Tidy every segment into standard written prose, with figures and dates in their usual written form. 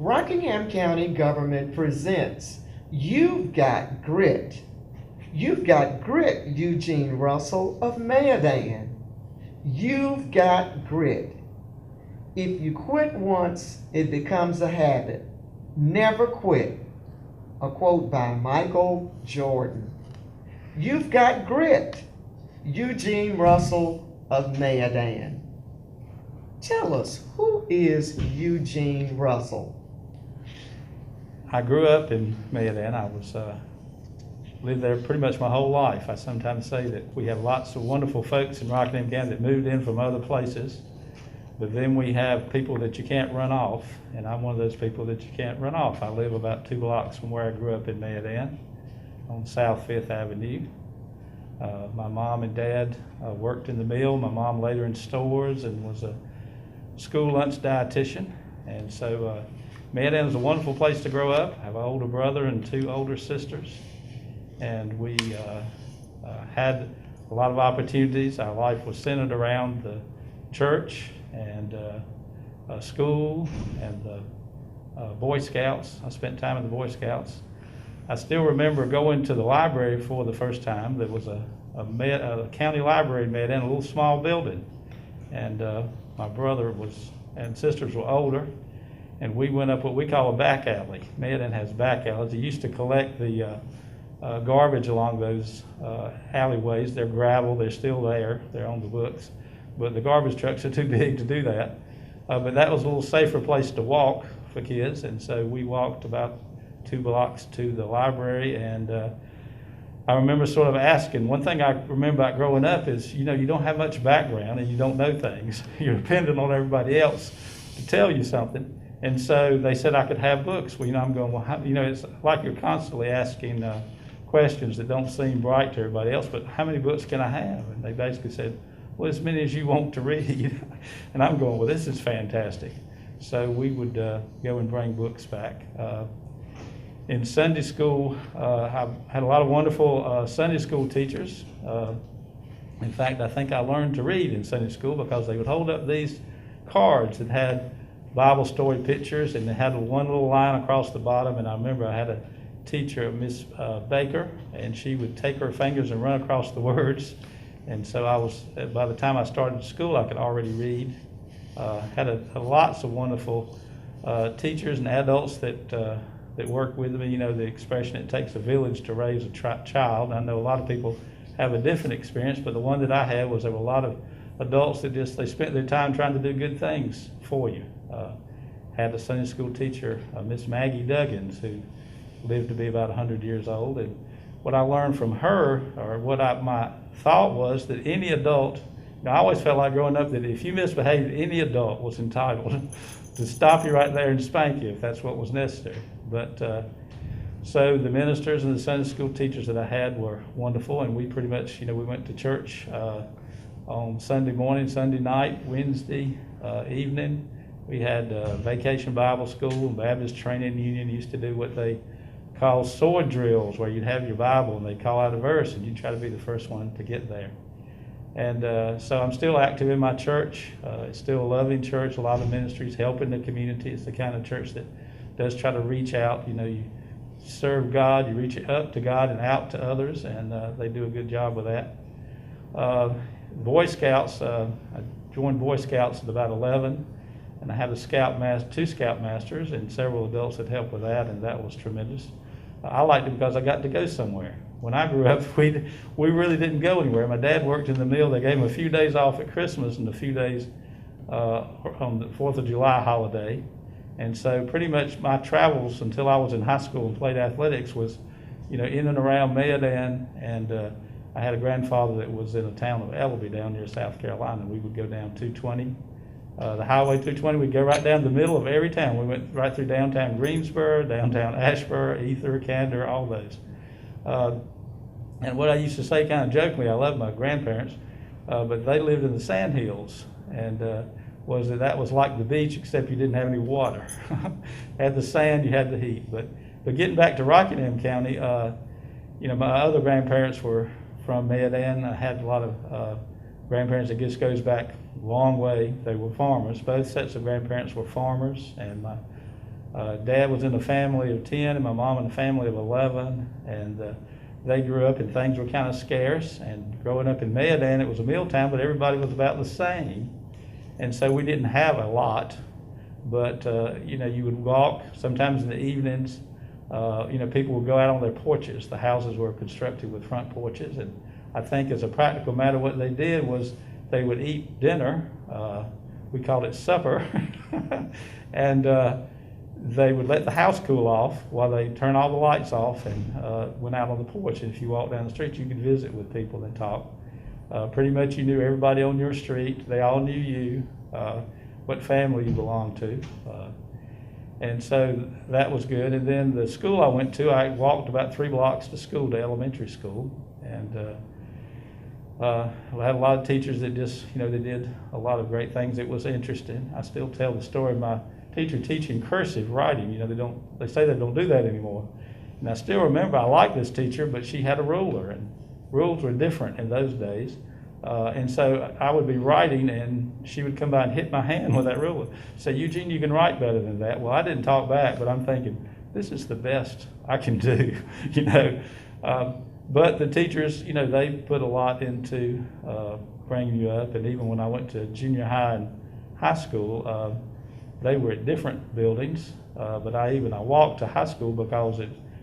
Rockingham County government presents You've Got Grit. You've got grit, Eugene Russell of Mayodan. You've got grit. If you quit once, it becomes a habit. Never quit. A quote by Michael Jordan. You've got grit, Eugene Russell of Mayodan. Tell us, who is Eugene Russell? I grew up in Mayodan. I lived there pretty much my whole life. I sometimes say that we have lots of wonderful folks in Rockingham County that moved in from other places, but then we have people that you can't run off, and I'm one of those people that you can't run off. I live about 2 blocks from where I grew up in Mayodan on South 5th Avenue. My mom and dad worked in the mill. My mom later in stores and was a school lunch dietitian, and so Mayodan is a wonderful place to grow up. I have an older brother and 2 older sisters, and we had a lot of opportunities. Our life was centered around the church and school and the Boy Scouts. I spent time in the Boy Scouts. I still remember going to the library for the first time. There was a county library in Mayodan, a little small building, and my brother and sisters were older, and we went up what we call a back alley. Mayodan has back alleys. They used to collect the garbage along those alleyways. They're gravel, they're still there, they're on the books, but the garbage trucks are too big to do that. But that was a little safer place to walk for kids, and so we walked about 2 blocks to the library, and I remember sort of asking, one thing I remember about growing up is, you don't have much background and you don't know things. You're dependent on everybody else to tell you something. And so they said I could have books. Well, I'm going, well, it's like you're constantly asking questions that don't seem bright to everybody else, but how many books can I have? And they basically said, well, as many as you want to read. And I'm going, well, this is fantastic. So we would go and bring books back. In Sunday school, I had a lot of wonderful Sunday school teachers. In fact, I think I learned to read in Sunday school because they would hold up these cards that had Bible story pictures, and they had one little line across the bottom. And I remember I had a teacher, Miss Baker, and she would take her fingers and run across the words. And so by the time I started school, I could already read. Had lots of wonderful teachers and adults that worked with me. The expression, it takes a village to raise a child. I know a lot of people have a different experience, but the one that I had was there were a lot of adults that they spent their time trying to do good things for you. Had a Sunday school teacher, Miss Maggie Duggins, who lived to be about 100 years old. And what I learned from her, or my thought was that any adult, I always felt like growing up that if you misbehaved, any adult was entitled to stop you right there and spank you if that's what was necessary. But so the ministers and the Sunday school teachers that I had were wonderful, and we pretty much, we went to church on Sunday morning, Sunday night, Wednesday evening. We had Vacation Bible School, and Baptist Training Union used to do what they call sword drills, where you'd have your Bible and they'd call out a verse and you'd try to be the first one to get there. And so I'm still active in my church. It's still a loving church, a lot of ministries helping the community. It's the kind of church that does try to reach out. You serve God, you reach up to God and out to others, and they do a good job with that. Boy Scouts, I joined Boy Scouts at about 11, and I had 2 Scoutmasters and several adults that helped with that, and that was tremendous. I liked it because I got to go somewhere. When I grew up, we really didn't go anywhere. My dad worked in the mill. They gave him a few days off at Christmas and a few days on the 4th of July holiday. And so pretty much my travels until I was in high school and played athletics was, in and around Mayodan. And I had a grandfather that was in the town of Ellaby down near South Carolina. We would go down 220. The Highway 220, we'd go right down the middle of every town. We went right through downtown Greensboro, downtown Asheboro, Ether, Candor, all those. And what I used to say kind of jokingly, I love my grandparents, but they lived in the sand hills, and that was like the beach, except you didn't have any water. Had the sand, you had the heat. But getting back to Rockingham County, my other grandparents were from Mayodan. I had a lot of grandparents that just goes back a long way. They were farmers. Both sets of grandparents were farmers, and my Dad was in a family of 10 and my mom in a family of 11, and they grew up and things were kind of scarce. And growing up in Mayodan, it was a meal town, but everybody was about the same. And so we didn't have a lot, but you would walk sometimes in the evenings. People would go out on their porches. The houses were constructed with front porches, and I think as a practical matter, what they did was they would eat dinner. We called it supper, and they would let the house cool off while they turned all the lights off and went out on the porch. And if you walked down the street, you could visit with people and talk. Pretty much you knew everybody on your street. They all knew you, what family you belonged to. And so that was good. And then the school I went to, I walked about 3 blocks to school, to elementary school. And I had a lot of teachers that just, they did a lot of great things. It was interesting. I still tell the story of my teacher teaching cursive writing. They say they don't do that anymore. And I still remember I liked this teacher, but she had a ruler, and rules were different in those days. And so I would be writing, and she would come by and hit my hand with that ruler. Say, Eugene, you can write better than that. Well, I didn't talk back, but I'm thinking, this is the best I can do, But the teachers, they put a lot into bringing you up. And even when I went to junior high and high school, they were at different buildings. But I walked to high school because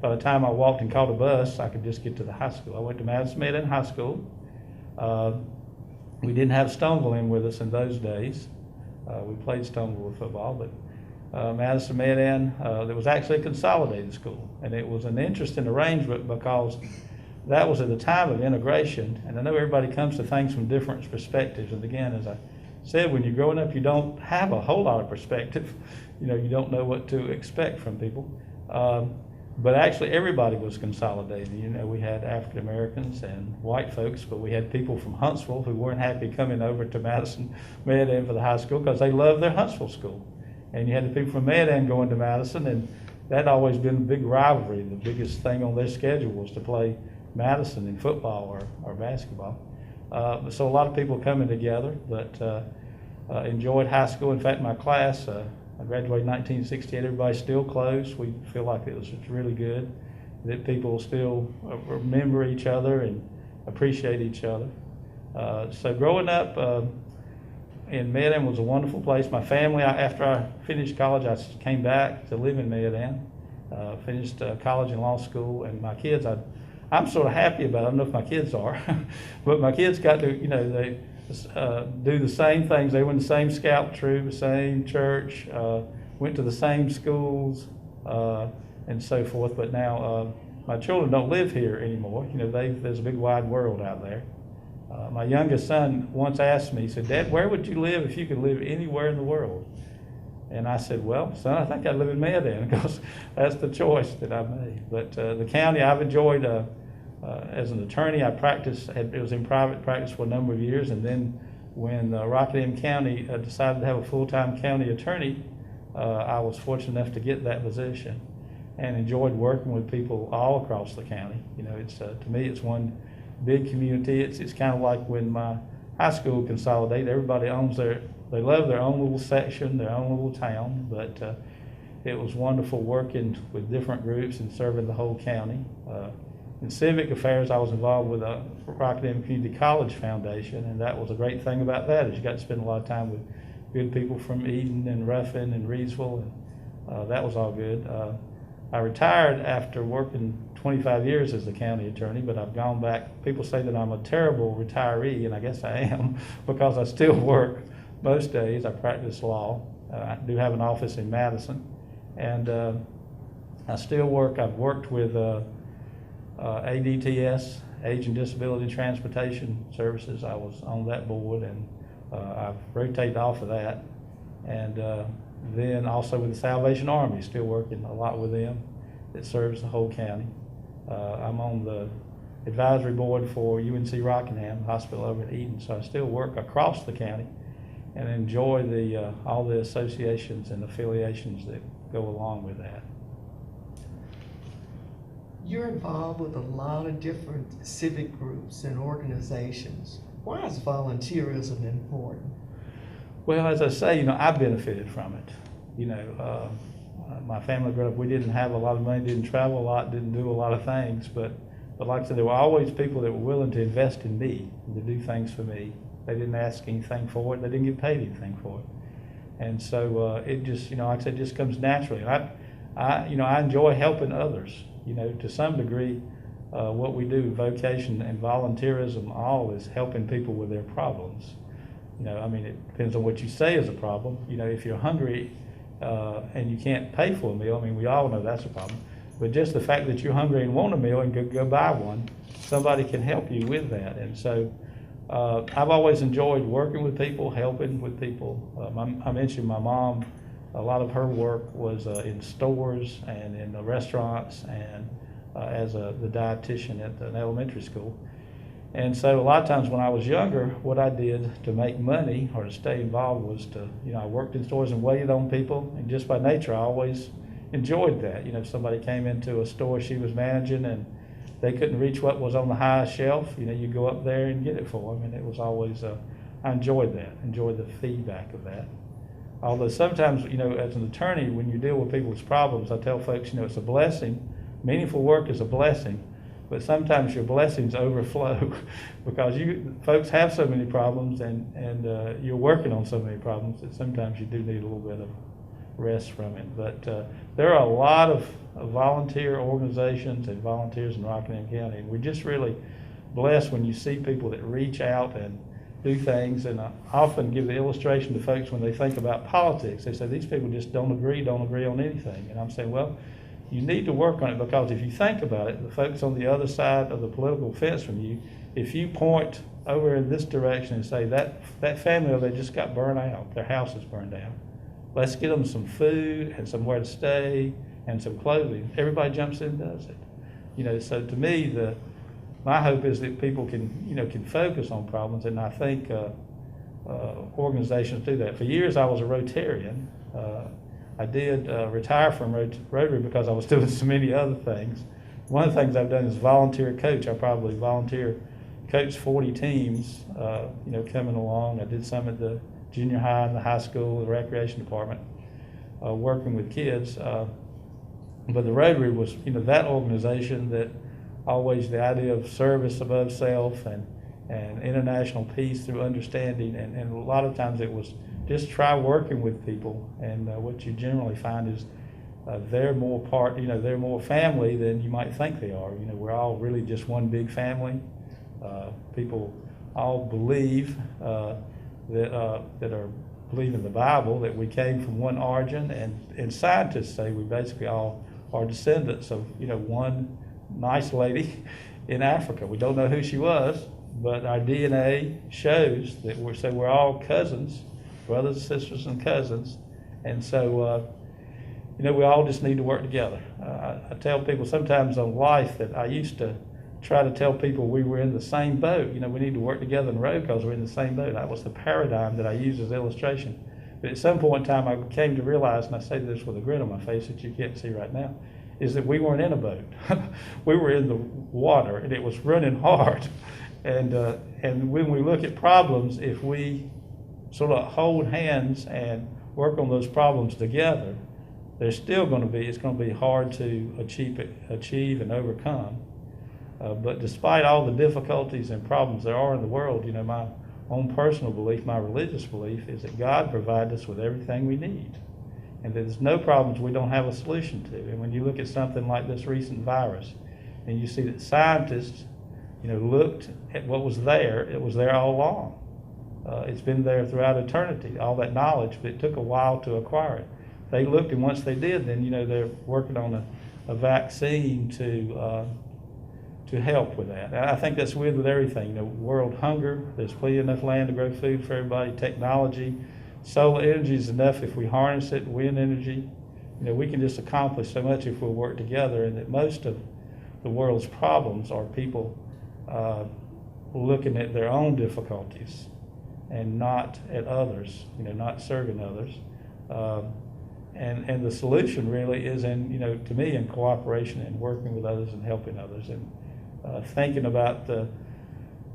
by the time I walked and caught a bus, I could just get to the high school. I went to Madison Mayodan High School. We didn't have Stoneville in with us in those days. We played Stoneville football, but Madison Mayodan, there was actually a consolidated school. And it was an interesting arrangement because that was at the time of integration. And I know everybody comes to things from different perspectives. And again, as I said, when you're growing up, you don't have a whole lot of perspective. You don't know what to expect from people. But actually everybody was consolidated. We had African Americans and white folks, but we had people from Huntsville who weren't happy coming over to Madison Mayodan for the high school because they loved their Huntsville school. And you had the people from Mayodan going to Madison, and that had always been a big rivalry. The biggest thing on their schedule was to play Madison in football or basketball. So a lot of people coming together, but enjoyed high school. In fact, my class, I graduated in 1968. Everybody's still close. We feel like it was really good that people still remember each other and appreciate each other. So growing up in Mayodan was a wonderful place. My family, after I finished college, I came back to live in Mayodan, finished college and law school, and my kids, I'm sort of happy about it. I don't know if my kids are, but my kids got to, they do the same things. They went to the same scout troop, the same church, went to the same schools, and so forth. But now my children don't live here anymore. There's a big wide world out there. My youngest son once asked me, he said, Dad, where would you live if you could live anywhere in the world? And I said, well, son, I think I'd live in Mayodan because that's the choice that I made. But the county I've enjoyed. As an attorney, I practiced, it was in private practice for a number of years, and then when Rockingham County decided to have a full-time county attorney, I was fortunate enough to get that position and enjoyed working with people all across the county. To me, it's one big community. It's kind of like when my high school consolidated, everybody they love their own little section, their own little town, but it was wonderful working with different groups and serving the whole county. In civic affairs, I was involved with the Rockingham Community College Foundation, and that was a great thing about that, is you got to spend a lot of time with good people from Eden and Ruffin and Reedsville, and that was all good. I retired after working 25 years as the county attorney, but I've gone back. People say that I'm a terrible retiree, and I guess I am, because I still work most days. I practice law. I do have an office in Madison, and I still work. I've worked with ADTS, Age and Disability Transportation Services. I was on that board, and I've rotated off of that. And then also with the Salvation Army, still working a lot with them. It serves the whole county. I'm on the advisory board for UNC Rockingham, hospital over in Eden, so I still work across the county and enjoy all the associations and affiliations that go along with that. You're involved with a lot of different civic groups and organizations. Why is volunteerism important? Well, as I say, I benefited from it. my family growing up, we didn't have a lot of money, didn't travel a lot, didn't do a lot of things, but like I said, there were always people that were willing to invest in me and to do things for me. They didn't ask anything for it. They didn't get paid anything for it. And so it just, like I said, just comes naturally. And I enjoy helping others, to some degree. What we do, vocation and volunteerism, all is helping people with their problems. It depends on what you say is a problem. If you're hungry and you can't pay for a meal, we all know that's a problem. But just the fact that you're hungry and want a meal and go buy one, somebody can help you with that. And so I've always enjoyed working with people, helping with people. I mentioned my mom, a lot of her work was in stores and in the restaurants and as the dietitian at an elementary school. And so a lot of times when I was younger, what I did to make money or to stay involved was to, I worked in stores and waited on people. And just by nature, I always enjoyed that. If somebody came into a store she was managing and they couldn't reach what was on the highest shelf, you go up there and get it for them. And it was always, I enjoyed that, enjoyed the feedback of that. Although sometimes, as an attorney, when you deal with people's problems, I tell folks, it's a blessing. Meaningful work is a blessing, but sometimes your blessings overflow because folks have so many problems and you're working on so many problems that sometimes you do need a little bit of rest from it. But there are a lot of volunteer organizations and volunteers in Rockingham County, and we're just really blessed when you see people that reach out and do things. And I often give the illustration to folks when they think about politics. They say these people just don't agree on anything. And I'm saying, well, you need to work on it, because if you think about it, the folks on the other side of the political fence from you, if you point over in this direction and say that family over there just got burned out, their house is burned down, let's get them some food and somewhere to stay and some clothing, everybody jumps in and does it. So to me, my hope is that people can focus on problems, and I think organizations do that. For years I was a Rotarian. I did retire from Rotary because I was doing so many other things. One of the things I've done is volunteer coach. I probably coached 40 teams, coming along. I did some at the junior high and the high school, the recreation department, working with kids. But the Rotary was, that organization that always the idea of service above self and international peace through understanding. And a lot of times it was just try working with people, and what you generally find is they're more they're more family than you might think they are. We're all really just one big family. People all believe that believe in the Bible that we came from one origin, and scientists say we basically all are descendants of one nice lady in Africa. We don't know who she was, but our DNA shows that we're all cousins. Brothers and sisters and cousins, and so we all just need to work together. I tell people sometimes on life that I used to try to tell people we were in the same boat. We need to work together in the road because we're in the same boat. That was the paradigm that I used as illustration. But at some point in time, I came to realize, and I say this with a grin on my face that you can't see right now, is that we weren't in a boat. We were in the water, and it was running hard. And when we look at problems, if we sort of hold hands and work on those problems together, it's going to be hard to achieve and overcome. But despite all the difficulties and problems there are in the world, my own personal belief, my religious belief, is that God provides us with everything we need, and that there's no problems we don't have a solution to. And when you look at something like this recent virus, and you see that scientists, looked at what was there, it was there all along. It's been there throughout eternity, all that knowledge, but it took a while to acquire it. They looked, and once they did, then they're working on a vaccine to help with that. And I think that's with everything. World hunger, there's plenty enough land to grow food for everybody. Technology, solar energy is enough if we harness it. Wind energy, we can just accomplish so much if we work together. And that most of the world's problems are people looking at their own difficulties and not at others, not serving others. And the solution really is to me, in cooperation and working with others and helping others, and thinking about the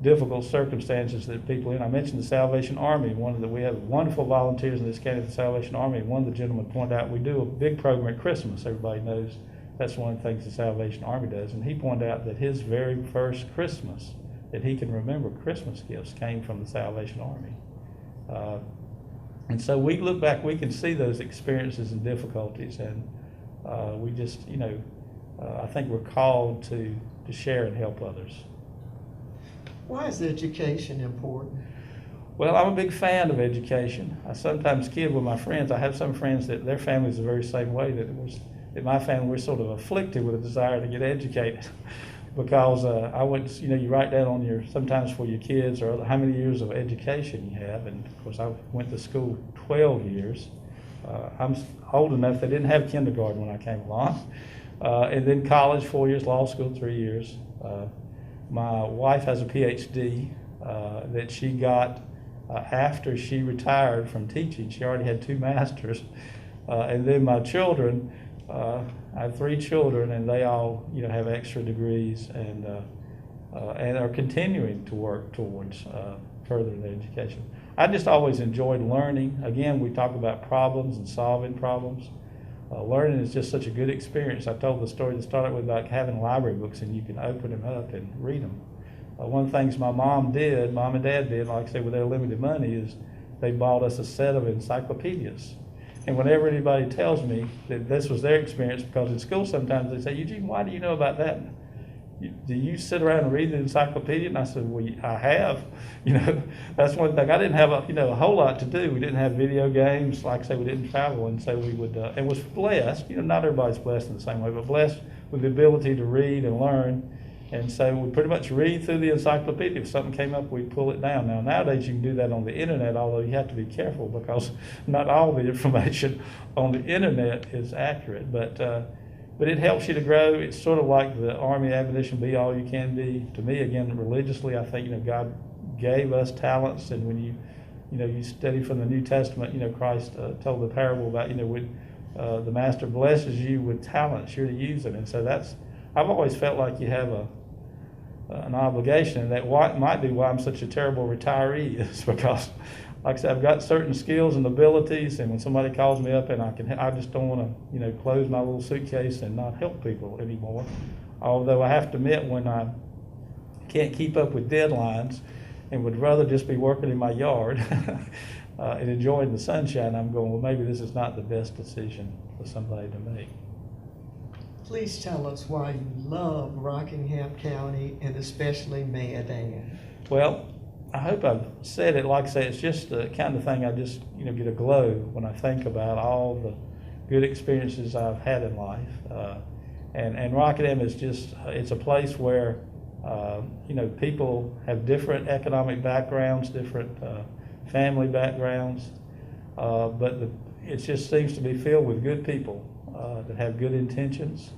difficult circumstances that people in. I mentioned the Salvation Army. We have wonderful volunteers in this county at the Salvation Army. And one of the gentlemen pointed out we do a big program at Christmas. Everybody knows that's one of the things the Salvation Army does. And he pointed out that his very first Christmas that he can remember, Christmas gifts, came from the Salvation Army. And so we look back, we can see those experiences and difficulties, and we just, I think we're called to share and help others. Why is education important? Well, I'm a big fan of education. I sometimes kid with my friends. I have some friends that their families are the very same way, that my family, we're sort of afflicted with a desire to get educated. Because I went, you write down on sometimes for your kids or how many years of education you have. And of course, I went to school 12 years. I'm old enough, they didn't have kindergarten when I came along. And then college, 4 years, law school, 3 years. My wife has a PhD that she got after she retired from teaching. She already had 2 masters. And then my children, I have 3 children, and they all, have extra degrees and are continuing to work towards furthering their education. I just always enjoyed learning. Again, we talk about problems and solving problems. Learning is just such a good experience. I told the story to start with about having library books, and you can open them up and read them. One of the things my mom and dad did, like I say, with their limited money, is they bought us a set of encyclopedias. And whenever anybody tells me that this was their experience, because in school sometimes they say, Eugene, why do you know about that? Do you sit around and read the encyclopedia? And I said, well, I have. That's one thing. I didn't have a whole lot to do. We didn't have video games. Like I say, we didn't travel. And so we would, and was blessed. Not everybody's blessed in the same way, but blessed with the ability to read and learn. And so we pretty much read through the encyclopedia. If something came up, we'd pull it down. Now, nowadays you can do that on the internet, although you have to be careful because not all the information on the internet is accurate. But it helps you to grow. It's sort of like the Army admonition, be all you can be. To me, again, religiously, I think, God gave us talents. And when you study from the New Testament, Christ told the parable about, when the master blesses you with talents, you're to use them. And so I've always felt like you have an obligation, and that might be why I'm such a terrible retiree, is because, like I said, I've got certain skills and abilities, and when somebody calls me up and I just don't want to, close my little suitcase and not help people anymore. Although I have to admit, when I can't keep up with deadlines and would rather just be working in my yard and enjoying the sunshine, I'm going, well, maybe this is not the best decision for somebody to make. Please tell us why you love Rockingham County and especially Mayodan. Well, I hope I've said it. Like I say, it's just the kind of thing I just, get a glow when I think about all the good experiences I've had in life. And Rockingham is just, it's a place where, people have different economic backgrounds, different family backgrounds, but it just seems to be filled with good people that have good intentions.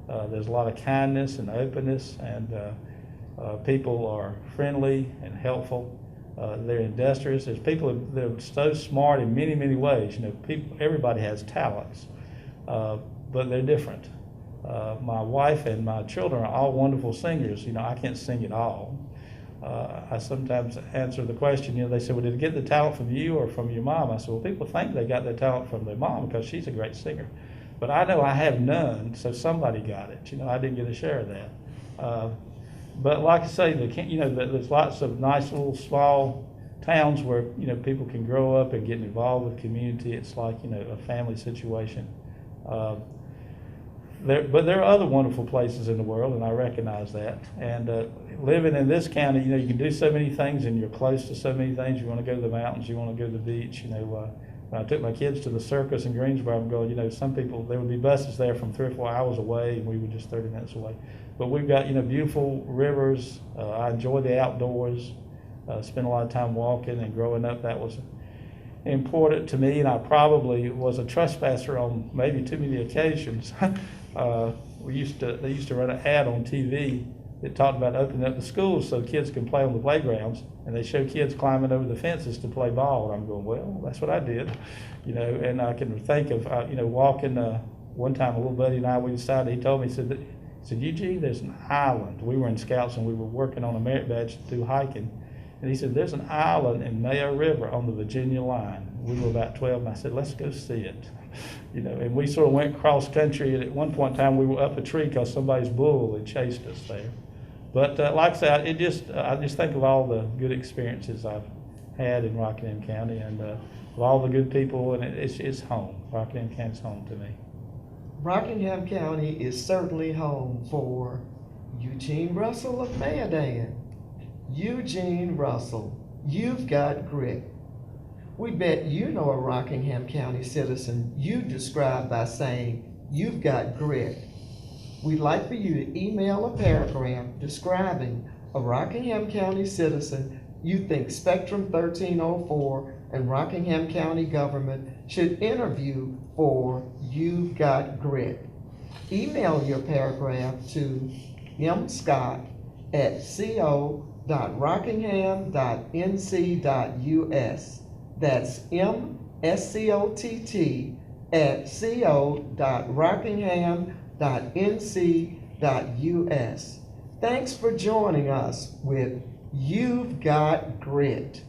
There's a lot of kindness and openness, and people are friendly and helpful. They're industrious. There's people that are so smart in many, many ways. Everybody has talents, but they're different. My wife and my children are all wonderful singers. I can't sing at all. I sometimes answer the question, they say, well, did they get the talent from you or from your mom? I said, well, people think they got their talent from their mom because she's a great singer. But I know I have none, so somebody got it. I didn't get a share of that. But like I say, there's lots of nice little small towns where, people can grow up and get involved with community. It's like, a family situation. But there are other wonderful places in the world, and I recognize that. And living in this county, you can do so many things, and you're close to so many things. You want to go to the mountains, you want to go to the beach. When I took my kids to the circus in Greensboro, I'm going, some people, there would be buses there from 3 or 4 hours away, and we were just 30 minutes away. But we've got, beautiful rivers. I enjoy the outdoors, spend a lot of time walking, and growing up, that was important to me, and I probably was a trespasser on maybe too many occasions. They used to run an ad on TV that talked about opening up the schools so kids can play on the playgrounds, and they show kids climbing over the fences to play ball. And I'm going, well, that's what I did, and I can think of, walking. One time, a little buddy and I, we decided. He told me, he said, said, Eugene, there's an island. We were in Scouts and we were working on a merit badge to do hiking. And he said, there's an island in Mayo River on the Virginia line. We were about 12, and I said, let's go see it. You know, and we sort of went cross country, and at one point in time we were up a tree because somebody's bull had chased us there. But like I said, I just think of all the good experiences I've had in Rockingham County, and of all the good people, and it's home. Rockingham County's home to me. Rockingham County is certainly home for Eugene Russell of Mayodan. Eugene Russell, you've got grit. We bet you know a Rockingham County citizen you describe by saying, you've got grit. We'd like for you to email a paragraph describing a Rockingham County citizen you think Spectrum 1304 and Rockingham County government should interview for You've Got Grit. Email your paragraph to mscott@co.rockingham.nc.us. That's mscott@co.rockingham.nc.us. Thanks for joining us with You've Got Grit.